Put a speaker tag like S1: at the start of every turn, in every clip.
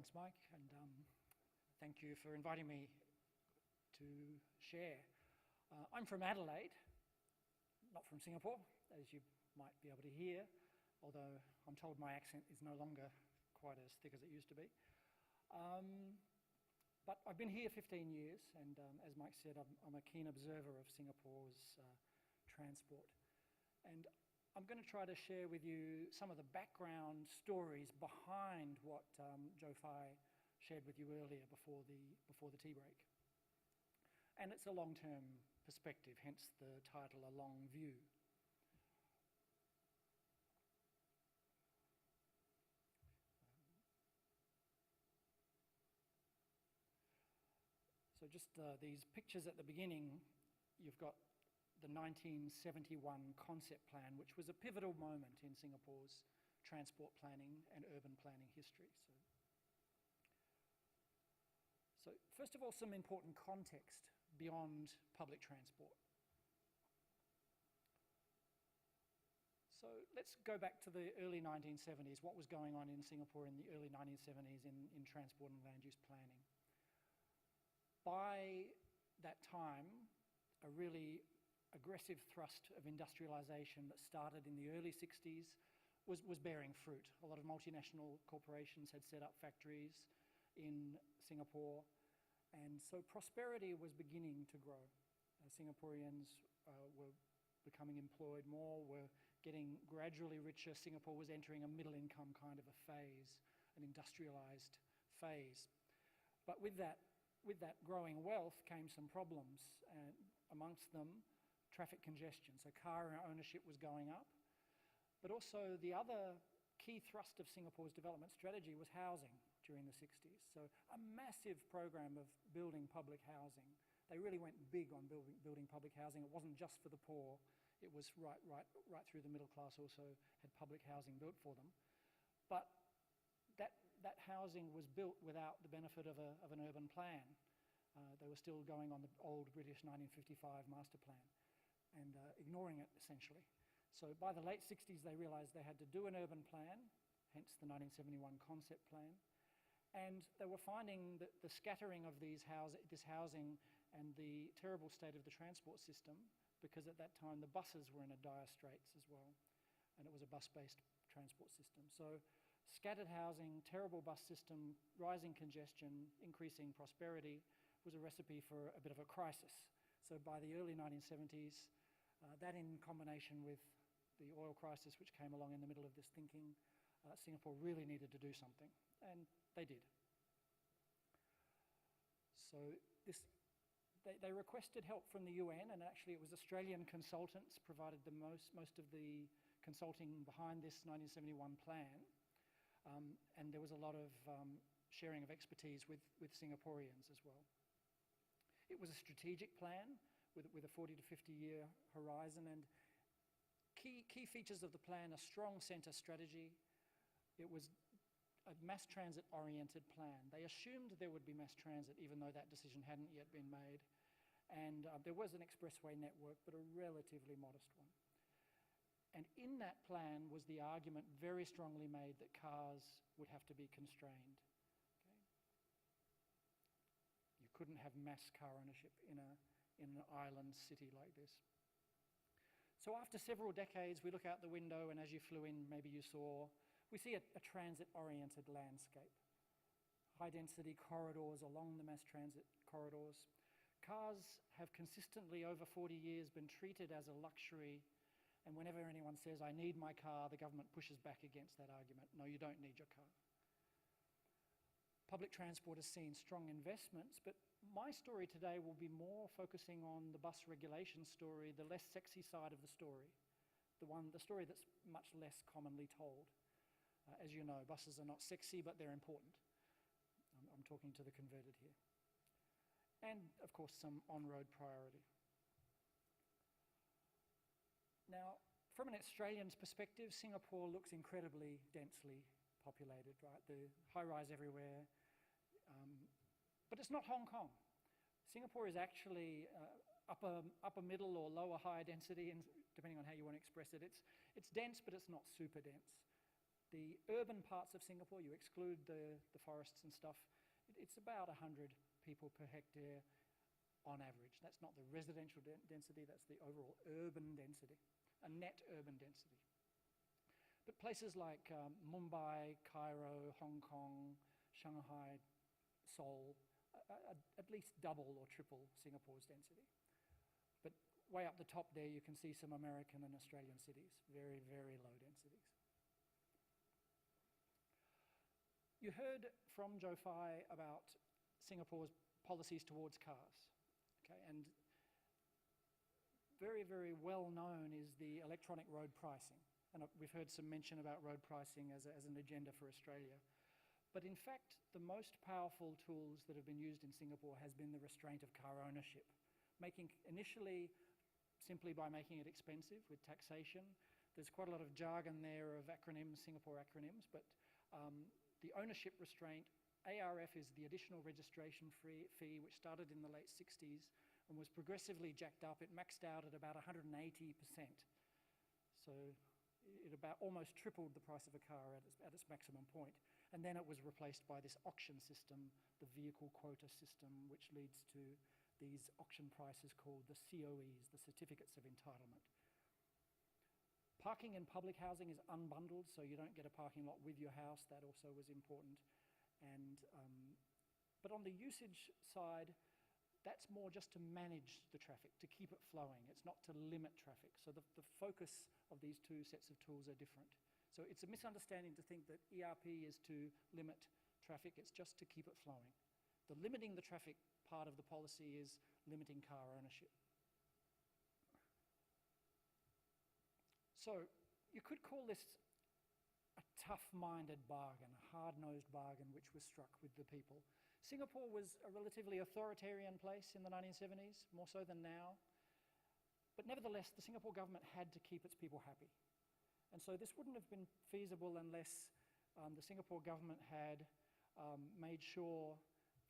S1: Thanks, Mike, and thank you for inviting me to share. I'm from Adelaide, not from Singapore, as you might be able to hear, although I'm told my accent is no longer quite as thick as it used to be. But I've been here 15 years, and as Mike said, I'm a keen observer of Singapore's transport. And I'm going to try to share with you some of the background stories behind what Joe Fai shared with you earlier before the tea break. And it's a long-term perspective, hence the title, A Long View. So just these pictures at the beginning, you've got the 1971 concept plan, which was a pivotal moment in Singapore's transport planning and urban planning history. So first of all, some important context beyond public transport. So let's go back to the early 1970s, what was going on in Singapore in the early 1970s in transport and land use planning. By that time, a really aggressive thrust of industrialisation that started in the early 60s was bearing fruit. A lot of multinational corporations had set up factories in Singapore, and so prosperity was beginning to grow. Singaporeans were becoming employed more, were getting gradually richer. Singapore was entering a middle income kind of a phase, an industrialised phase. But with that growing wealth came some problems, and amongst them, traffic congestion. So car ownership was going up, but also the other key thrust of Singapore's development strategy was housing during the 60s. So a massive program of building public housing. They really went big on building public housing. It wasn't just for the poor. It was right through the middle class also had public housing built for them. But that housing was built without the benefit of an urban plan. They were still going on the old British 1955 master plan and ignoring it essentially. So by the late 60s, they realised they had to do an urban plan, hence the 1971 concept plan, and they were finding that the scattering of this housing and the terrible state of the transport system, because at that time the buses were in a dire straits as well, and it was a bus-based transport system. So scattered housing, terrible bus system, rising congestion, increasing prosperity was a recipe for a bit of a crisis. So by the early 1970s, that in combination with the oil crisis which came along in the middle of this thinking, Singapore really needed to do something, and they did. So they requested help from the UN, and actually it was Australian consultants provided the most of the consulting behind this 1971 plan, and there was a lot of sharing of expertise with Singaporeans as well. It was a strategic plan with a 40 to 50 year horizon, and key features of the plan: a strong centre strategy. It was a mass transit oriented plan. They assumed there would be mass transit, even though that decision hadn't yet been made. And there was an expressway network, but a relatively modest one. And in that plan was the argument very strongly made that cars would have to be constrained. Okay? You couldn't have mass car ownership in an island city like this. So after several decades, we look out the window, and as you flew in, maybe you saw, we see a transit-oriented landscape. High-density corridors along the mass transit corridors. Cars have consistently, over 40 years, been treated as a luxury, and whenever anyone says, I need my car, the government pushes back against that argument. No, you don't need your car. Public transport has seen strong investments, but my story today will be more focusing on the bus regulation story, the less sexy side of the story, the story that's much less commonly told. As you know, buses are not sexy, but they're important. I'm talking to the converted here. And, of course, some on-road priority. Now, from an Australian's perspective, Singapore looks incredibly densely populated, right? The high-rise everywhere. But it's not Hong Kong. Singapore is actually upper middle or lower high density, and depending on how you want to express it. It's dense, but it's not super dense. The urban parts of Singapore, you exclude the forests and stuff, it's about 100 people per hectare on average. That's not the residential density, that's the overall urban density, a net urban density. But places like Mumbai, Cairo, Hong Kong, Shanghai, Seoul, at least double or triple Singapore's density. But way up the top there, you can see some American and Australian cities, very, very low densities. You heard from Joe Fai about Singapore's policies towards cars, okay? And very, very well known is the electronic road pricing. And we've heard some mention about road pricing as an agenda for Australia. But in fact, the most powerful tools that have been used in Singapore has been the restraint of car ownership, making initially simply by making it expensive with taxation. There's quite a lot of jargon there of acronyms, Singapore acronyms, but the ownership restraint, ARF is the additional registration fee, which started in the late 60s and was progressively jacked up. It maxed out at about 180%. So it about almost tripled the price of a car at its maximum point. And then it was replaced by this auction system, the vehicle quota system, which leads to these auction prices called the COEs, the Certificates of Entitlement. Parking in public housing is unbundled, so you don't get a parking lot with your house. That also was important. And, but on the usage side, that's more just to manage the traffic, to keep it flowing. It's not to limit traffic. So the focus of these two sets of tools are different. So it's a misunderstanding to think that ERP is to limit traffic. It's just to keep it flowing. The limiting the traffic part of the policy is limiting car ownership. So you could call this a tough-minded bargain, a hard-nosed bargain which was struck with the people. Singapore was a relatively authoritarian place in the 1970s, more so than now. But nevertheless, the Singapore government had to keep its people happy. And so this wouldn't have been feasible unless the Singapore government had made sure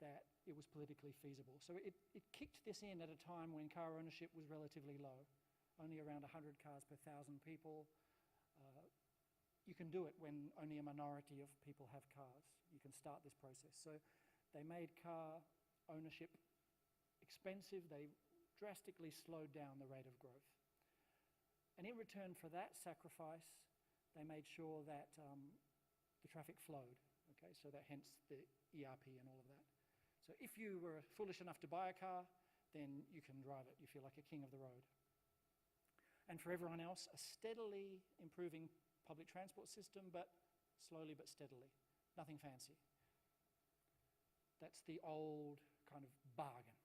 S1: that it was politically feasible. So it kicked this in at a time when car ownership was relatively low, only around 100 cars per 1,000 people. You can do it when only a minority of people have cars. You can start this process. So they made car ownership expensive. They drastically slowed down the rate of growth. And in return for that sacrifice, they made sure that the traffic flowed, okay? So that hence the ERP and all of that. So if you were foolish enough to buy a car, then you can drive it. You feel like a king of the road. And for everyone else, a steadily improving public transport system, but slowly but steadily. Nothing fancy. That's the old kind of bargain.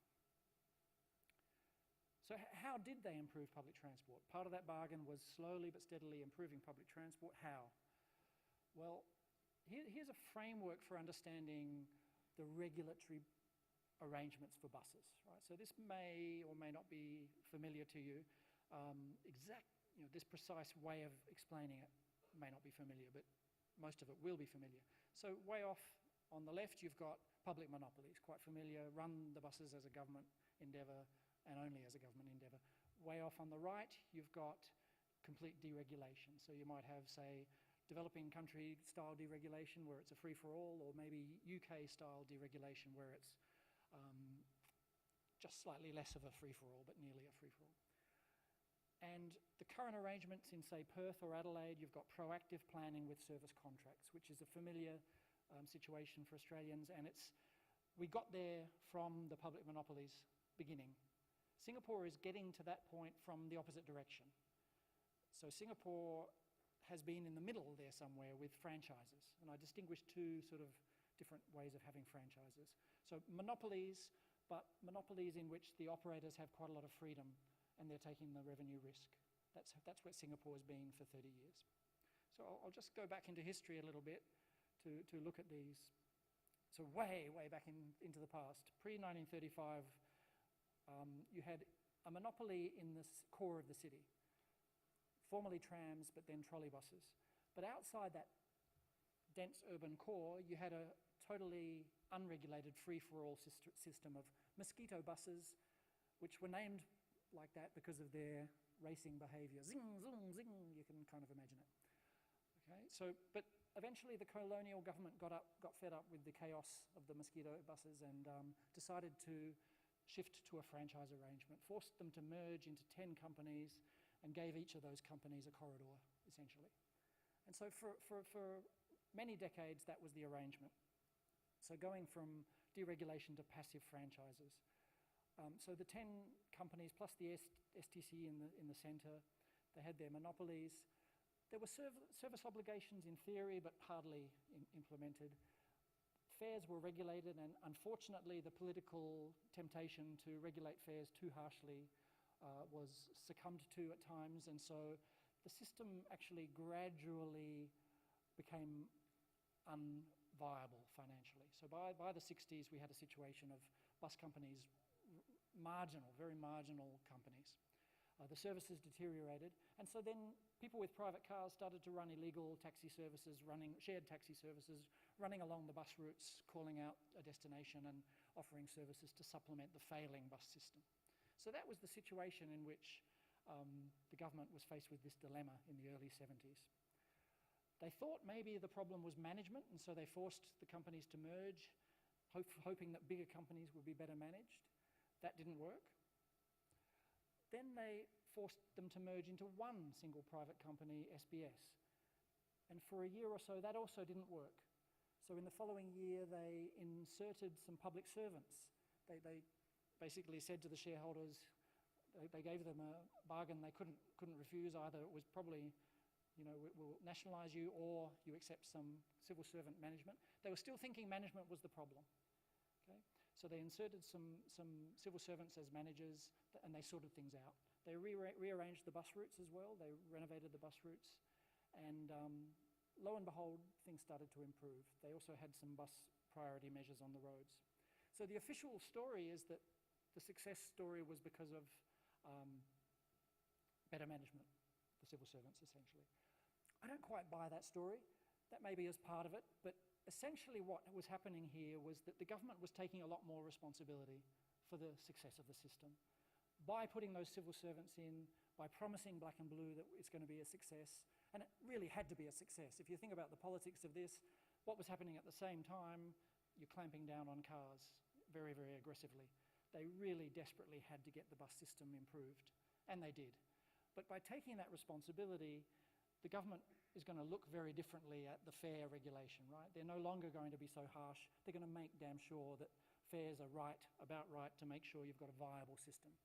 S1: So how did they improve public transport? Part of that bargain was slowly but steadily improving public transport. How? Well, here's a framework for understanding the regulatory arrangements for buses, right? So this may or may not be familiar to you. This precise way of explaining it may not be familiar, but most of it will be familiar. So way off on the left, you've got public monopolies, quite familiar, run the buses as a government endeavour and only as a government endeavour. Way off on the right, you've got complete deregulation. So you might have, say, developing country style deregulation where it's a free-for-all, or maybe UK style deregulation where it's just slightly less of a free-for-all, but nearly a free-for-all. And the current arrangements in, say, Perth or Adelaide, you've got proactive planning with service contracts, which is a familiar situation for Australians, and we got there from the public monopolies beginning. Singapore is getting to that point from the opposite direction. So Singapore has been in the middle there somewhere with franchises, and I distinguish two sort of different ways of having franchises. So monopolies, but monopolies in which the operators have quite a lot of freedom and they're taking the revenue risk. That's where Singapore has been for 30 years. So I'll just go back into history a little bit to look at these. So way back into the past. Pre-1935, you had a monopoly in the core of the city. Formerly trams, but then trolley buses. But outside that dense urban core, you had a totally unregulated free-for-all system of mosquito buses, which were named like that because of their racing behaviour. Zing, zoom, zing, you can kind of imagine it. Okay, but eventually the colonial government got fed up with the chaos of the mosquito buses and decided to shift to a franchise arrangement, forced them to merge into 10 companies and gave each of those companies a corridor, essentially. And so for many decades, that was the arrangement. So going from deregulation to passive franchises. So the 10 companies plus the STC in the centre, they had their monopolies. There were service obligations in theory, but hardly implemented. Fares were regulated, and unfortunately the political temptation to regulate fares too harshly was succumbed to at times, and so the system actually gradually became unviable financially. So by the 60s, we had a situation of bus companies, very marginal companies. The services deteriorated, and so then people with private cars started to run illegal taxi services, shared taxi services, running along the bus routes, calling out a destination and offering services to supplement the failing bus system. So that was the situation in which the government was faced with this dilemma in the early 70s. They thought maybe the problem was management, and so they forced the companies to merge, hoping that bigger companies would be better managed. That didn't work. Then they forced them to merge into one single private company, SBS. And for a year or so, that also didn't work. So in the following year, they inserted some public servants. They basically said to the shareholders, they gave them a bargain they couldn't refuse. Either it was probably, we'll nationalise you, or you accept some civil servant management. They were still thinking management was the problem. Okay? So they inserted some civil servants as managers, and they sorted things out. They rearranged the bus routes as well. They renovated the bus routes, and lo and behold, things started to improve. They also had some bus priority measures on the roads. So the official story is that the success story was because of better management, the civil servants essentially. I don't quite buy that story. That may be as part of it, but essentially what was happening here was that the government was taking a lot more responsibility for the success of the system. By putting those civil servants in, by promising Black and Blue that it's going to be a success, and it really had to be a success. If you think about the politics of this, what was happening at the same time, you're clamping down on cars very, very aggressively. They really desperately had to get the bus system improved, and they did. But by taking that responsibility, the government is going to look very differently at the fare regulation, right? They're no longer going to be so harsh. They're going to make damn sure that fares are about right to make sure you've got a viable system.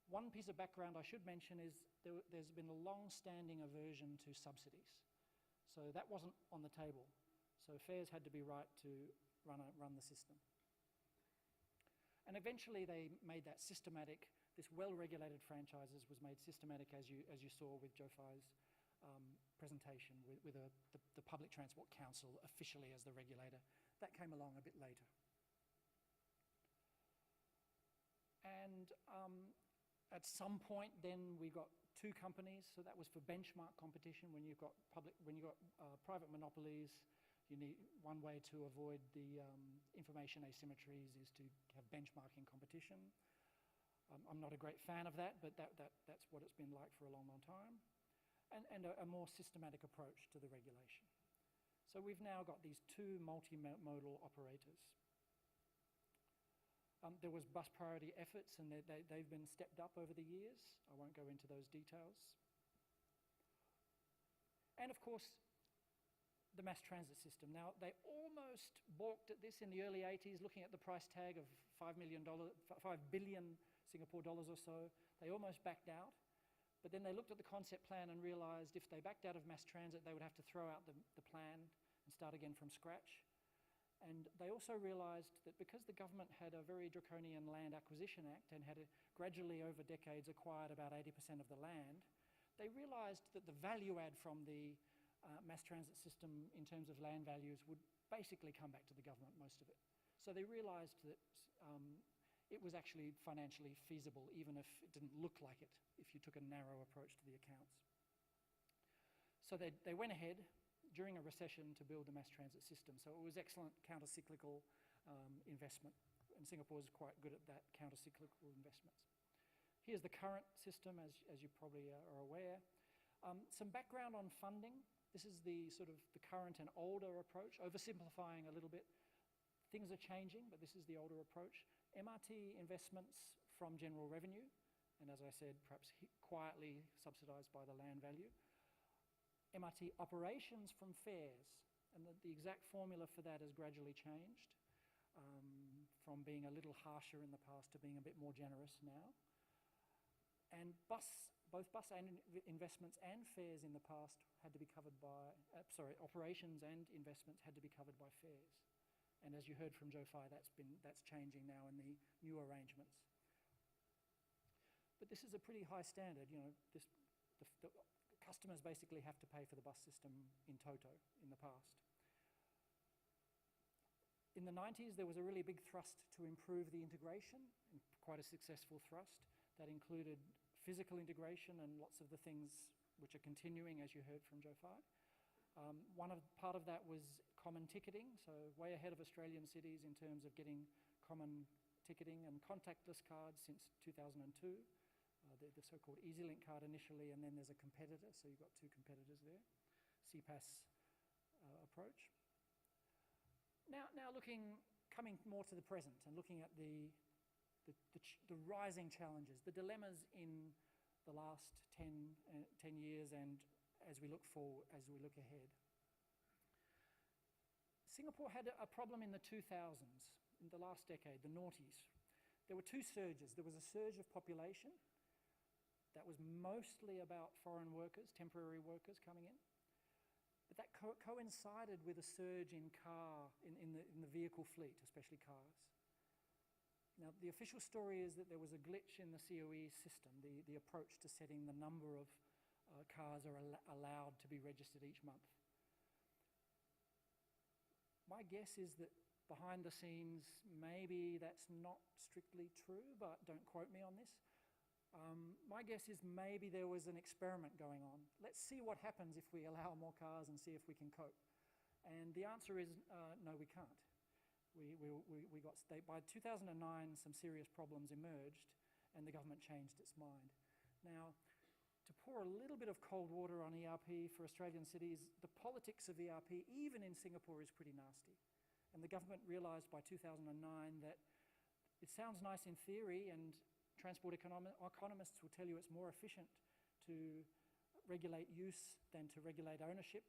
S1: One piece of background I should mention is there's been a long-standing aversion to subsidies. So that wasn't on the table. So fares had to be right to run the system. And eventually they made that systematic. This well-regulated franchises was made systematic, as you saw with Joe Fai's presentation, with the Public Transport Council officially as the regulator. That came along a bit later. And at some point, then we got two companies. So that was for benchmark competition. When you've got private monopolies, you need one way to avoid the information asymmetries is to have benchmarking competition. I'm not a great fan of that, but that's what it's been like for a long, long time. And a more systematic approach to the regulation. So we've now got these two multimodal operators. There was bus priority efforts, and they've been stepped up over the years. I won't go into those details. And of course, the mass transit system. Now, they almost balked at this in the early 80s, looking at the price tag of $5 billion Singapore dollars or so. They almost backed out. But then they looked at the concept plan and realised if they backed out of mass transit, they would have to throw out the plan and start again from scratch. And they also realised that because the government had a very draconian Land Acquisition Act and had gradually over decades acquired about 80% of the land, they realised that the value add from the mass transit system in terms of land values would basically come back to the government, most of it. So they realised that it was actually financially feasible, even if it didn't look like it, if you took a narrow approach to the accounts. So they went ahead during a recession to build the mass transit system. So it was excellent counter-cyclical investment, and Singapore is quite good at that, counter-cyclical investments. Here's the current system, as you probably are aware. Some background on funding. This is the sort of the current and older approach, oversimplifying a little bit. Things are changing, but this is the older approach. MRT investments from general revenue, and as I said, perhaps quietly subsidised by the land value. MRT operations from fares, and the exact formula for that has gradually changed from being a little harsher in the past to being a bit more generous now. And both bus and investments and fares in the past had to be covered by, operations and investments had to be covered by fares. And as you heard from Joe Fye, that's changing now in the new arrangements. But this is a pretty high standard, you know, the customers basically have to pay for the bus system in toto in the past. In the 90s, there was a really big thrust to improve the integration, and quite a successful thrust. That included physical integration and lots of the things which are continuing, as you heard from Joe Fye. Part of that was common ticketing, so way ahead of Australian cities in terms of getting common ticketing and contactless cards since 2002. The so-called EasyLink card initially, and then there's a competitor, so you've got two competitors there, CPAS approach. Now coming more to the present and looking at the rising challenges, the dilemmas in the last 10 years, and as we look ahead. Singapore had a problem in the 2000s, in the last decade, the noughties. There were two surges. There was a surge of population that was mostly about foreign workers, temporary workers coming in. But that coincided with a surge in the vehicle fleet, especially cars. Now, the official story is that there was a glitch in the COE system, the approach to setting the number of cars are allowed to be registered each month. My guess is that behind the scenes, maybe that's not strictly true, but don't quote me on this. My guess is maybe there was an experiment going on. Let's see what happens if we allow more cars and see if we can cope. And the answer is no, we can't. By 2009, some serious problems emerged, and the government changed its mind. Now, to pour a little bit of cold water on ERP for Australian cities, the politics of ERP, even in Singapore, is pretty nasty. And the government realised by 2009 that it sounds nice in theory, and transport economists will tell you it's more efficient to regulate use than to regulate ownership.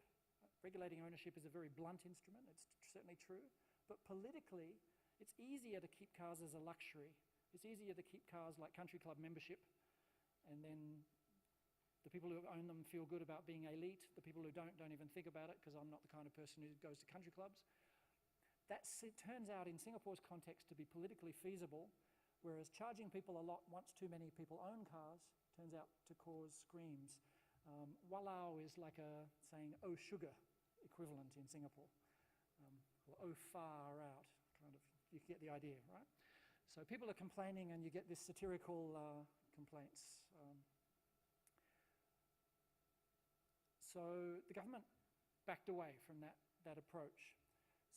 S1: Regulating ownership is a very blunt instrument, it's certainly true. But politically, it's easier to keep cars as a luxury. It's easier to keep cars like country club membership, and then the people who own them feel good about being elite. The people who don't even think about it, because I'm not the kind of person who goes to country clubs. It turns out in Singapore's context to be politically feasible, whereas charging people a lot once too many people own cars turns out to cause screams. Walao is like saying "oh sugar" equivalent in Singapore. Or "oh far out," kind of, you get the idea, right? So people are complaining and you get this satirical complaints. So the government backed away from that approach.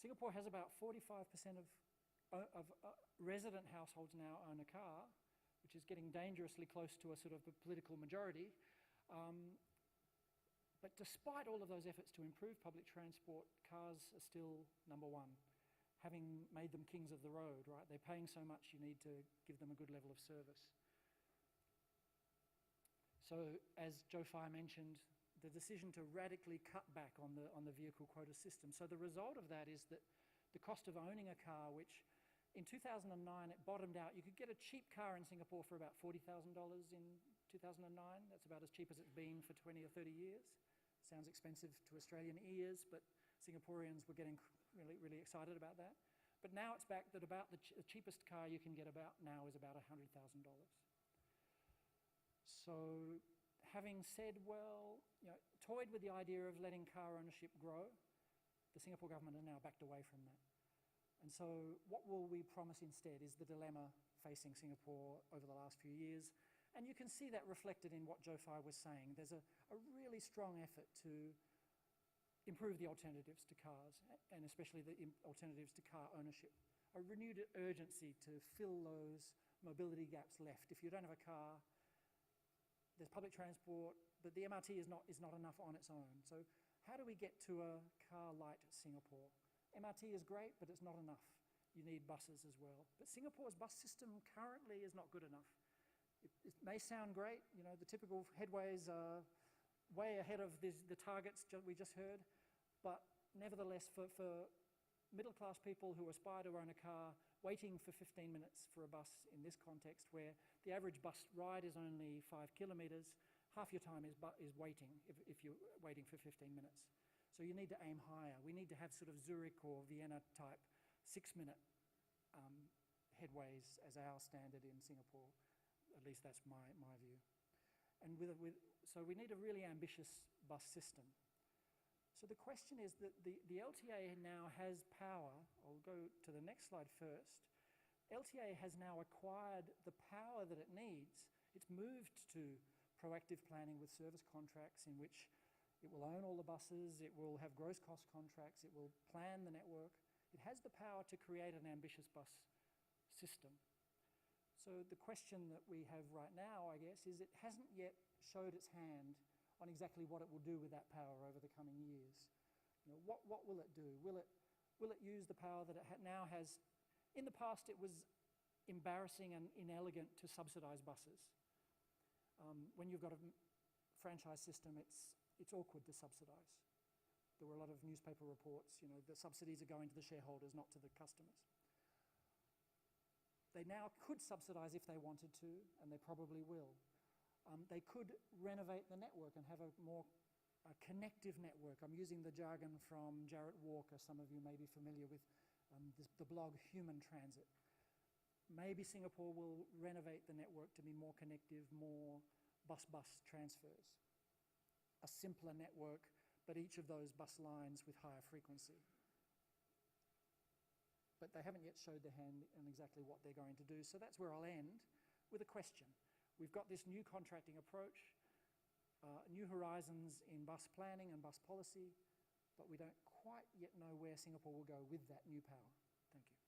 S1: Singapore has about 45% of resident households now own a car, which is getting dangerously close to a sort of a political majority. But despite all of those efforts to improve public transport, cars are still number one, having made them kings of the road, right? They're paying so much, you need to give them a good level of service. So, as Joe Fye mentioned, the decision to radically cut back on the vehicle quota system. So the result of that is that the cost of owning a car, which in 2009 it bottomed out, you could get a cheap car in Singapore for about $40,000 in 2009. That's about as cheap as it's been for 20 or 30 years. Sounds expensive to Australian ears, but Singaporeans were getting really, really excited about that. But now it's back that about the cheapest car you can get about now is about $100,000. So having said, well, toyed with the idea of letting car ownership grow, the Singapore government has now backed away from that. And so what will we promise instead is the dilemma facing Singapore over the last few years. And you can see that reflected in what Joe Fye was saying. There's a really strong effort to improve the alternatives to cars, and especially the alternatives to car ownership. A renewed urgency to fill those mobility gaps left. If you don't have a car, there's public transport, but the MRT is not enough on its own. So How do we get to a car-light Singapore? MRT is great, but it's not enough. You need buses as well. But Singapore's bus system currently is not good enough. It may sound great, you know, the typical headways are way ahead of the targets we just heard, but nevertheless, for middle-class people who aspire to own a car, waiting for 15 minutes for a bus in this context, where the average bus ride is only 5 kilometres, half your time is waiting if you're waiting for 15 minutes. So you need to aim higher. We need to have sort of Zurich or Vienna type 6-minute headways as our standard in Singapore. At least that's my view. And so we need a really ambitious bus system. So the question is that the LTA now has power. I'll go to the next slide first. LTA has now acquired the power that it needs. It's moved to proactive planning with service contracts in which it will own all the buses, it will have gross cost contracts, it will plan the network. It has the power to create an ambitious bus system. So the question that we have right now, I guess, is it hasn't yet showed its hand on exactly what it will do with that power over the coming years. You know, what will it do? Will it use the power that it now has? In the past, it was embarrassing and inelegant to subsidise buses. When you've got a franchise system, it's awkward to subsidise. There were a lot of newspaper reports, you know, the subsidies are going to the shareholders, not to the customers. They now could subsidise if they wanted to, and they probably will. They could renovate the network and have a more connective network. I'm using the jargon from Jarrett Walker. Some of you may be familiar with the blog Human Transit. Maybe Singapore will renovate the network to be more connective, more bus-bus transfers. A simpler network, but each of those bus lines with higher frequency. But they haven't yet showed their hand on exactly what they're going to do. So that's where I'll end with a question. We've got this new contracting approach, new horizons in bus planning and bus policy, but we don't quite yet know where Singapore will go with that new power. Thank you.